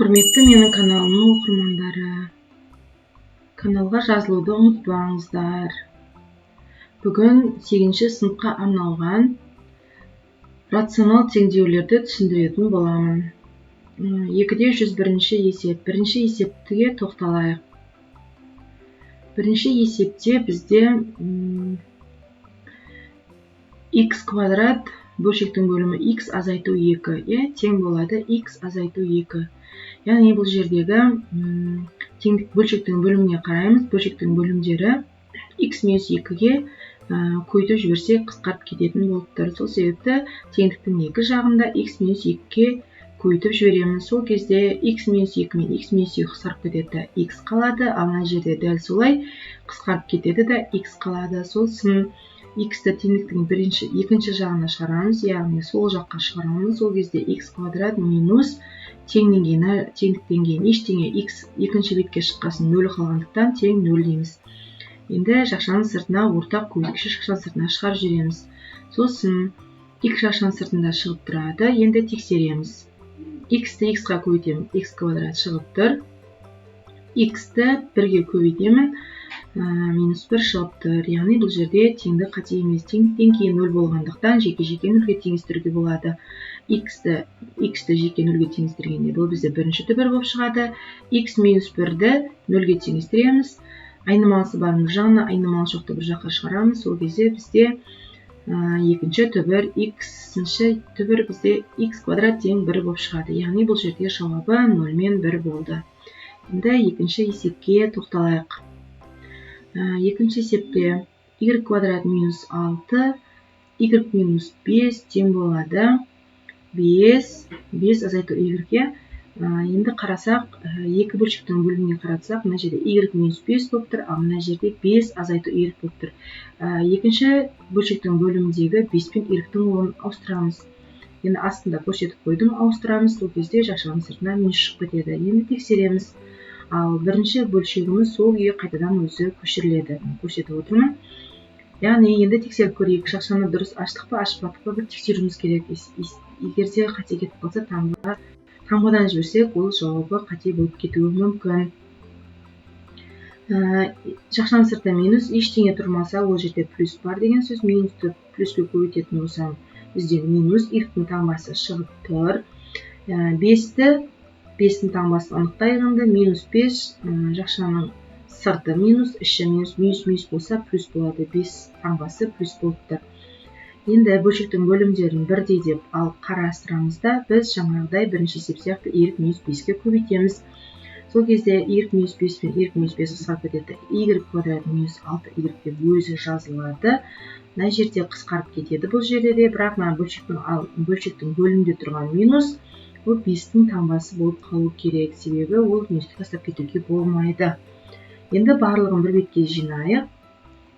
Құрметті менің каналымның оқырмандары, каналға жазылуды ұмытпаңыздар. Бүгін 8-ші сыныпқа арналған рационал теңдеулерді түсіндіретін боламын. 2-де 101-ші есеп. Бірінші есептіге тоқталайық. Бірінші есепте бізде x квадрат бөлшектің бөлімі x азайту 2 тең болады x азайту 2. Яғни бұл жердегі бөлшектің бөліміне қараймыз. Бөлшектің бөлімдері x минус 2-ге көйтіп жіберсек қысқарып кететін болып тұр. Сол себепті теңдіктің екі жағында x минус 2-ге көйтіп жібереміз. Сол кезде x минус 2 мен x минус 2 қысқарып кетеді, x қалады. Ал мына жерде дәл солай қысқарып кетеді де x қалады. Сосын x-ті теңдіктің екінші жағына шығарамыз, яғни сол жаққа шығарамыз. Сол кезде x квадрат минус теңдіктен кейін ештеңе x екінші бетке шыққасын 0 қалғандықтан тең 0 дейміз. Енді шақшаның сыртына ортақ көйткіші шақшаның сыртына шығарып жібереміз. Сосын x шақшаның сыртында шығып тұрады. Енді тексереміз. X-ті x-қа көбейтемін, x квадрат шығып тұр. X-ті 1-ге көбейтемін, минус 1 шығып тұр. Яғни бұл жерде теңдік қате емес. Теңдіктен кейін 0 болғандықтан жеке-жеке 0-ге теңестіруге болады. X-ті жеке 0-ге теңестіргенде бұл бізде бірінші түбір болып шығады. X минус 1-ді 0-ге теңестіреміз. Айнымалысы барын бір жағына, айнымалы жоқты бір жаққа шығарамыз. Сол кезде бізде екінші түбір, x-ші түбір бізде x квадрат тең 1 болып шығады. Яғни бұл жерде жауабы 0 мен 1 болды. Енді екінші есепке тоқталайық. Екінші есепте y квадрат минус 6, y минус 5 тең болады 5 азайту y-ге. Енді қарасақ, екі бөлшектің бөліміне қаратсақ, мына жерде y минус 5 болып тұр, ал мына жерде 5 азайту y болып тұр. Екінші бөлшектің бөліміндегі 5 пен y-тің орнын ауыстырамыз. Енді астында көрсетіп қойдым, ауыстырамыз. Сол кезде шақшаның сыртына минус шығып кетеді. Енді тексереміз. Ал бірінші бөлшегіміз сол күйі қайтадан өзі көшіріледі. Көрсетіп отырмын. Яғни енді тексеріп көрейік, шақшаны дұрыс аштық па, ашпадық па, бір тексеруіміз керек. Егерде қате кетіп қалса, таңбадан жіберсек, ол жауабы қате болып кетуі мүмкін. Шақшаның сыртында минус, ештеңе тұрмаса, ол жерде плюс бар деген сөз. Минусты плюске көбейтетін болсам, бізде минус, y-тің таңбасы шығып тұр. 5-тің таңбасын анықтайық. Минус 5, шақшаның сырты минус, іші минус болса плюс болады. 5 таңбасы плюс болып тұр. Енді бөлшектің бөлімдерін бірдей деп ал қарастырамызда, біз жаңағыдай бірінші есеп сияқты y минус 5-ке көбейтеміз. Сол кезде y минус 5 пен y минус 5 қысқарып кетеді. Y квадрат минус 6y деп өзі жазылады. Мына жерде қысқарып кетеді бұл жерде де, бірақ бөлшектің бөлімде тұрған минус ол 5-тің таңбасы болып қалу керек. Себебі ол минусты тастап кетуге болмайды. Енді барлығын бір бетке жинайық.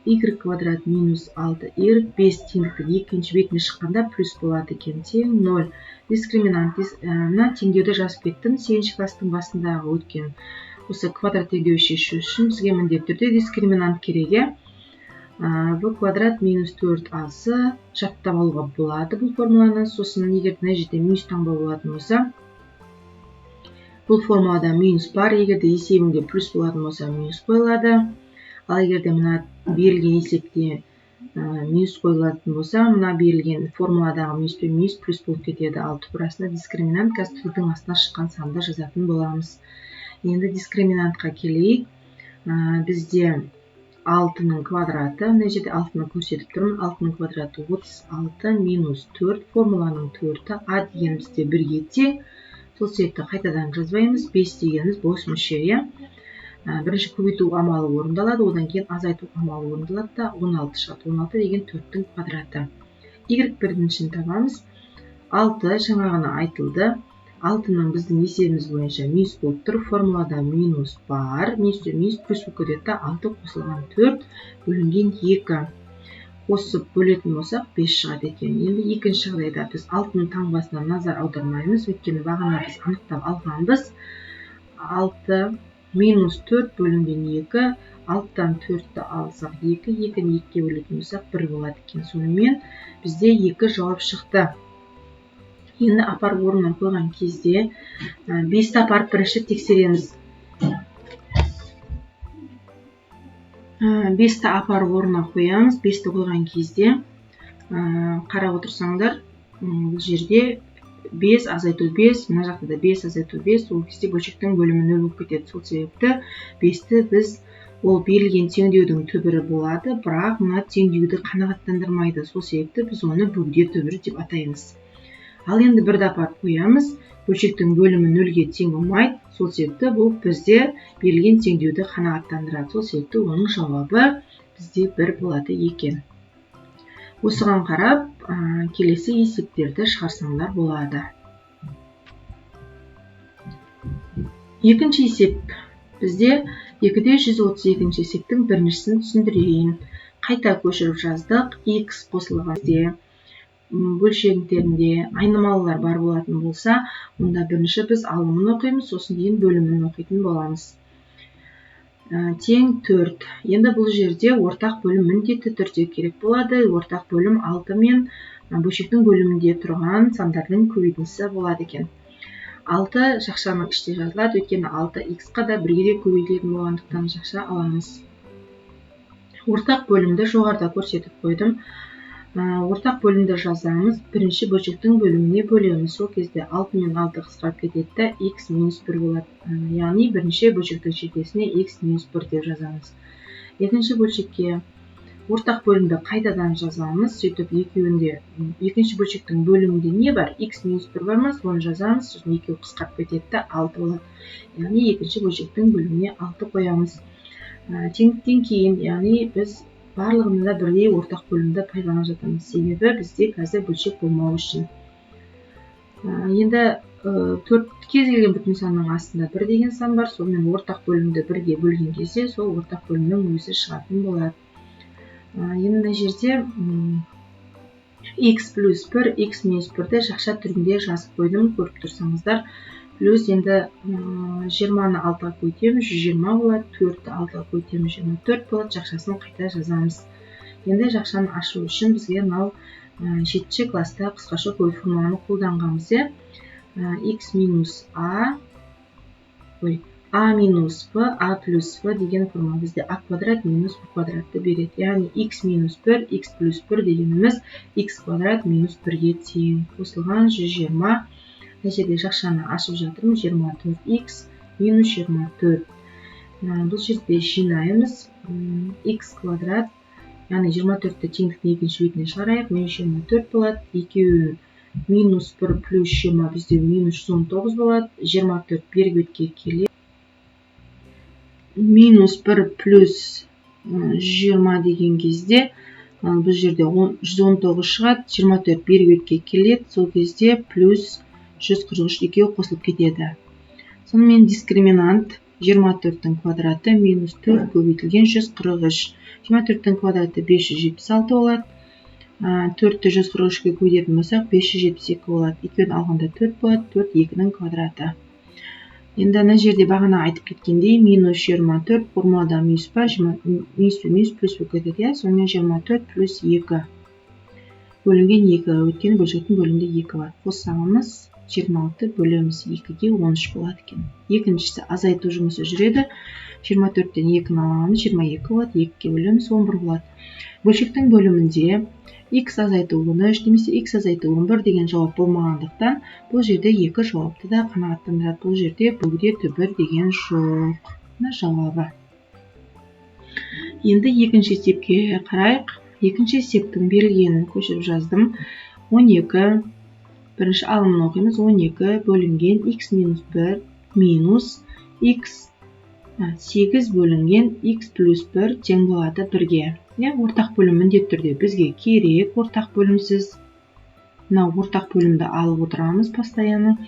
Y квадрат минус 6y 5 теңдіктің екінші бетіне шыққанда плюс болады екен, тең 0. Дискриминант. Мына теңдеуді жазып кеттім. 8-ші класстың басындағы өткен осы квадрат теңдеуі шешу үшін бізге міндетті түрде дискриминант керек. В квадрат минус 4ac жаттап алуға болады бұл формуланы. Сосын егер мына жерде минус таңба болатын болса, бұл формулада минус бар. Егерде есебінде плюс болатын болса, минус қойылады. Ал егерде мына берілген есепте минус қойылатын болса, мына берілген формуладағы минус пен минус плюс болып кетеді. Ал түбірасында дискриминант қазір түрдің астына шыққан санды жазатын боламыз. Енді дискриминантқа келейік. Бізде 6-ның квадраты, мына жерде 6-ны көрсетіп тұрмын. 6-ның квадраты 36 минус 4, формуланың 4-і а деген бізде 1-ге тең. Сол себепті қайтадан жазбаймыз. 5 дегеніміз бос мөлшер. Бірінші көбейту амалы орындалады, одан кейін азайту амалы орындалады да 16 шығады. 16 деген 4-тің квадраты. Y біріншін табамыз. 6 жаңағына айтылды. 6-ның біздің есебіміз бойынша минус болып тұр. Формулада минус бар. Минус плюс болып кетеді. 6 қосылған 4 бөлінген 2. Қосып бөлетін болсақ 5 шығады екен. Енді екінші жағдайда біз 6-ның таңбасына назар аудармаймыз. Өйткені бағана біз анықтап алғанбыз. 6 минус 4 бөлінген 2, 6-тан 4-ті алсақ 2, 2-ні 2-ге бөлетін болсақ 1 болады екен. Сонымен бізде 2 жауап шықты. Енді апарып орнына қойған кезде 5-ті апарып бірінші тексереміз. 5-ті апарып орнына қоямыз. 5-ті қойған кезде қарап отырсаңдар, бұл жерде 5 азайту 5, мына жақта да 5 азайту 5, ол кезде бөлшектің бөлімі 0 болып кетеді. Сол себепті 5-ті біз ол берілген теңдеудің түбірі болады, бірақ мына теңдеуді қанағаттандырмайды. Сол себепті біз оны бөгде түбірі деп атаймыз. Ал енді 1-ді апарып қоямыз, бөлшектің бөлімі 0-ге тең болмайды. Сол себепті бұл бізде берілген теңдеуді қанағаттандырады. Сол себепті оның жауабы бізде 1 болады екен. Осыған қарап, келесі есептерді шығарсаңдар болады. Екінші есеп. Бізде 2-де 132 есептің біріншісін түсіндірейін. Қайта көшіріп жаздық. X қосылған кезде бөлшектерінде айнымалылар бар болатын болса, онда бірінші біз алымын оқимыз, сосын кейін бөлімін оқитын боламыз. Тең 4. Енді бұл жерде ортақ бөлім міндетті түрде керек болады. Ортақ бөлім 6 мен бөлшектің бөлімінде тұрған сандардың көбейтіндісі болады екен. 6 жақшаның іште жазылады, өйткені 6 x-қа да 1-ге де көбейтілетін болғандықтан жақша аламыз. Ортақ бөлімді жоғарыда көрсетіп қойдым. Ортақ бөлімді жазамыз. Бірінші бөлшектің бөліміне бөлеміз. Сол кезде 6 мен 6 қысқарып кетеді, x минус 1 болады. Яғни бірінші бөлшектің шекесіне x минус 1 деп жазамыз. Екінші бөлшекке ортақ бөлімді қайтадан жазамыз. Сөйтіп екінші бөлшектің бөлімінде не бар? X минус 1 бар ма? Соны жазамыз. Сосын екеуі қысқарып кетеді, 6 болады. Яғни екінші бөлшектің бөліміне 6 қоямыз. Теңдіктен кейін, яғни біз барлығында бірдей ортақ бөлімді пайдаланып жатырмыз. Себебі бізде қазір бөлшек болмау үшін. Енді 4 кез келген бүтін санның астында 1 деген сан бар. Сонымен ортақ бөлімді 1-ге бөлген кезде сол ортақ бөлімнің өзі шығатын болады. Енді мына жерде x плюс 1, x минус 1-ді жақша түрінде жазып қойдым, көріп тұрсаңыздар. Плюс енді 20-ны 6-ға көйтеміз, 120 болады, 4-ті 6-ға көйтеміз, 24 болады, жақшасын қайта жазамыз. Енді жақшаны ашу үшін бізге мынау 7-ші класста қысқаша көбейту формуланы қолданғанбыз. X минус a минус b, a плюс b деген формула бізде a квадрат минус b квадратты береді. Яғни x минус 1, x плюс 1 дегеніміз x квадрат минус 1-ге тең. Қосылған 120. Мына жерде жақшаны ашып жатырмын. 24x минус 24. Бұл жерде жинаймыз. X квадрат, яғни 24-ті теңдіктің екінші бетіне шығарайық. Минус 24 болады. Екеуі минус 1 плюс 20 бізде минус 119 болады. 24 бергі бетке келеді. Минус 1 плюс 20 деген кезде бұл жерде 119 шығады. 24 бергі бетке келеді. Сол кезде плюс 143 екеуі қосылып кетеді. Сонымен дискриминант 24-тің квадраты минус 4 көбейтілген 143. 24-тің квадраты 576 болады. 4-ті 143-ге көбейтетін болсақ 572 болады. Екеуін алғанда 4 болады. 4 2-нің квадраты. Енді ана жерде бағана айтып кеткендей минус 24 формулада минус бар. Минус плюс болып кетеді. Сонымен 24 плюс 2 бөлінген 2. Өткен бөлшектің бөлімінде 2 бар. Қоссаңыз 26 бөлеміз 2-ге 13 болады екен. Екіншісі азайту жұмысы жүреді. 24-тен 2-ні аламыз, 22 болады. 2-ге бөлеміз 11 болады. Бөлшектің бөлімінде x азайту 13 немесе x азайту 11 деген жауап болмағандықтан, бұл жерде 2 жауапты да қанағаттандырады. Бұл жерде бөгде түбір деген жоқ. Мына жауабы. Енді екінші есепке қарайық. Екінші есептің берілгенін көшіріп жаздым. 12. Бірінші алымын оқимыз. 12 бөлінген x минус 1 минус x 8 бөлінген x плюс 1 тең болады 1-ге. Ортақ бөлім міндетті түрде бізге керек. Ортақ бөлімсіз ортақ бөлімді алып отырамыз постоянно.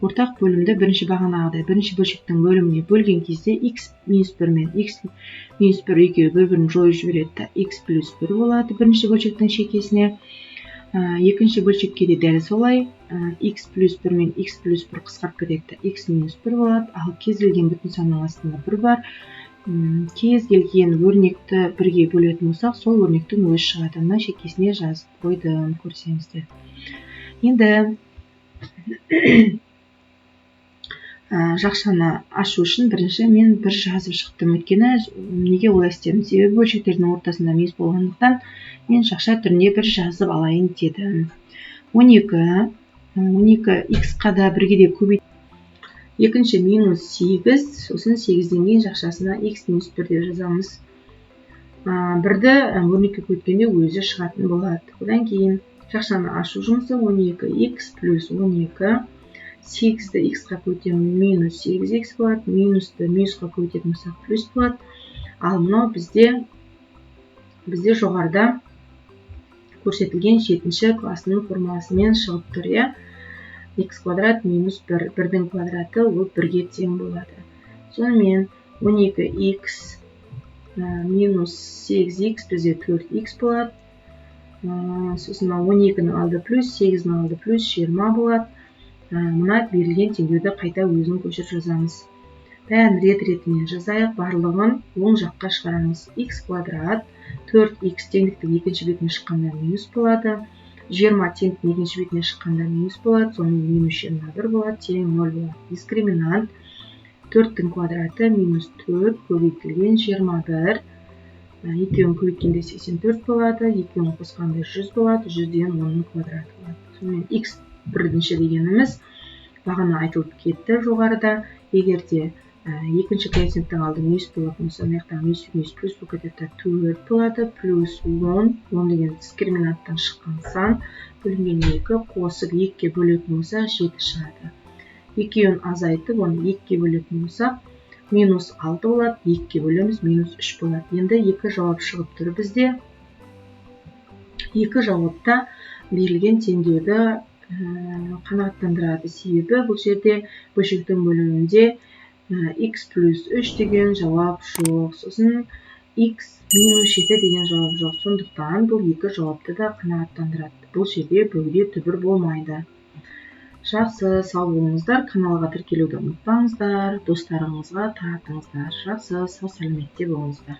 Ортақ бөлімді бірінші бағанағыдай бірінші бөлшектің бөліміне бөлген кезде x минус 1 мен x минус 1 екеуі бір-бірін жойып жібереді. X плюс 1 болады бірінші бөлшектің шекесіне. Екінші бөлшекке де дәл солай. X плюс 1 мен x плюс 1 қысқарып кетеді. X минус 1 болады. Ал кез келген бүтін санның астында 1 бар. Кез келген өрнекті 1-ге бөлетін болсақ, сол өрнектің өзі шығады. Мына шекесіне жазып қойдым, көрсеңіздер. Енді жақшаны ашу үшін бірінші мен бір жазып шықтым. Өйткені неге олай істедім? Себебі бөлшектердің ортасында минус болғандықтан мен жақша түрінде бір жазып алайын дедім. 12 x-қа да бірге де көбейт. Екінші минус 8, сосын 8-ден кейін жақшасына x минус 1 деп жазамыз. Бірді 12 көйткенде өзі шығатын болады. Одан кейін жақшаны ашу жұмысы 12x плюс 12. 8-ді x-қа көйтем минус 8x болады. Минусты минусқа көйтетін болсақ плюс болады. Ал мынау бізде жоғарыда көрсетілген 7-ші классының формуласымен шығып тұр, иә? X квадрат минус 1. 1-дің квадраты ол 1-ге тең болады. Сонымен 12x минус 8x бізде 4x болады. Сосын 12-ның алды плюс, 8-ның алды плюс 20 болады. Мына берілген теңдеуді қайта өзін көшіріп жазамыз. Бәрін рет-ретімен жазайық, барлығын оң жаққа шығарамыз. X квадрат 4x теңдіктің екінші бетіне шыққанда минус болады. 20 теңдіктің екінші бетіне шыққанда минус болады. Соның минус 21 болады, тең 0 болады. Дискриминант 4-тің квадраты минус 4 көбейтілген 21. Екеуін көбейткенде 84 болады. Екеуін қосқанда 100 болады. 100-ден 10-ның квадраты болады. Сонымен x бірінші дегеніміз бағана айтылып кетті жоғарыда. Егер де екінші коэффициенттің алды минус болатын болса, мына минус плюс болып кетеді, 4 болады, плюс 10 деген дискриминанттан шыққан сан, бөлінген 2, қосып 2-ге бөлетін болса 7 шығады. Екеуін азайтып, оны 2-ге бөлетін болса, минус 6 болады, 2-ге бөлеміз, минус 3 болады. Енді 2 жауап шығып тұр бізде. 2 жауапта берілген теңдеуді қанағаттандырады. Себебі бұл жерде бөлшектің бөлімінде x плюс 3 деген жауап жоқ. Сосын x минус 7 деген жауап жоқ. Сондықтан бұл 2 жауапты да қанағаттандырады. Бұл жерде бөгде түбір болмайды. Жақсы, сау болыңыздар. Каналға тіркелуді ұмытпаңыздар. Достарыңызға таратыңыздар. Жақсы, сау сәлеметте болыңыздар.